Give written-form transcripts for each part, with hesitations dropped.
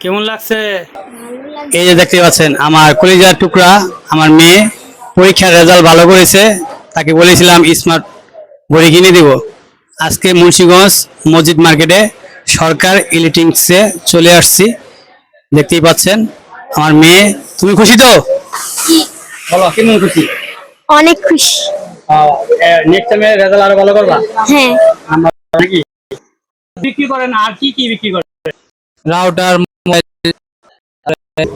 কেমন লাগছে? এই যে দেখতে পাচ্ছেন আমার কলিজার টুকরা আমার মেয়ে পরীক্ষার রেজাল্ট ভালো করেছে, তাকে বলেছিলাম স্মার্ট ঘড়ি কিনে দিব। আজকে মুন্সিগঞ্জ মসজিদ মার্কেটে সরকার ইলেকট্রনিক্সে চলে আসছি, দেখতেই পাচ্ছেন আমার মেয়ে। তুমি খুশি তো? বলো কেমন খুশি? অনেক খুশি। নেক্সট টাইমে রেজাল্ট আরো ভালো করবা? হ্যাঁ। আমরা নাকি বিক্রি করেন আর কি কি বিক্রি করেন? রাউটার,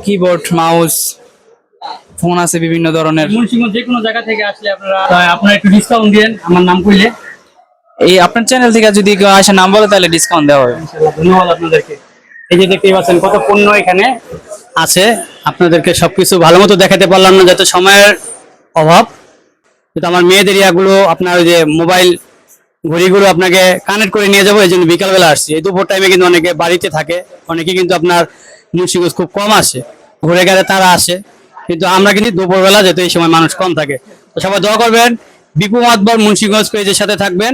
কিবোর্ড, মাউস, ফোন আছে বিভিন্ন ধরনের। মুন্সিগঞ্জ যে কোনো জায়গা থেকে আসলে আপনারা একটু ডিসকাউন্ট দিবেন আমার নাম কইলে। এই আপনার চ্যানেল থেকে যদি কেউ আসে নাম বলে তাহলে ডিসকাউন্ট দেওয়া হবে। ইনশাআল্লাহ, ধন্যবাদ আপনাদেরকে। এই যে দেখতেই পাচ্ছেন কত পণ্য এখানে আছে, আপনাদেরকে সবকিছু ভালো মতো দেখাতে পারলাম না যত সময়ের অভাব। কিন্তু আমার মেয়েদের ইয়াগুলো আপনার ওই যে মোবাইল ঘড়িগুলো আপনাকে কানেক্ট করে নিয়ে যাবো, এই জন্য বিকালবেলা আসছি। এই দুপুর টাইমে কিন্তু অনেকে বাড়িতে থাকে, অনেকে কিন্তু আপনার মুন্সিগঞ্জ খুব কম আসে, ঘুরে গেলে তারা আসে, কিন্তু আমরা কিন্তু দুপুরবেলা যেহেতু এই সময় মানুষ কম থাকে। তো সবাই দোয়া করবেন, বিপু মাতবর মুন্সিগঞ্জ পেজের সাথে থাকবেন,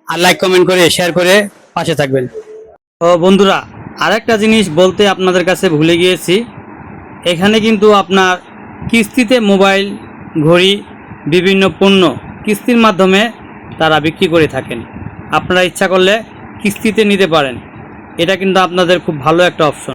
আর লাইক কমেন্ট করে শেয়ার করে পাশে থাকবেন। তো বন্ধুরা, আরেকটা জিনিস বলতে আপনাদের কাছে ভুলে গিয়েছি, এখানে কিন্তু আপনার কিস্তিতে মোবাইল ঘড়ি বিভিন্ন পণ্য কিস্তির মাধ্যমে তারা বিক্রি করে থাকেন। আপনারা ইচ্ছা করলে কিস্তিতে নিতে পারেন, এটা কিন্তু আপনাদের খুব ভালো একটা অপশন।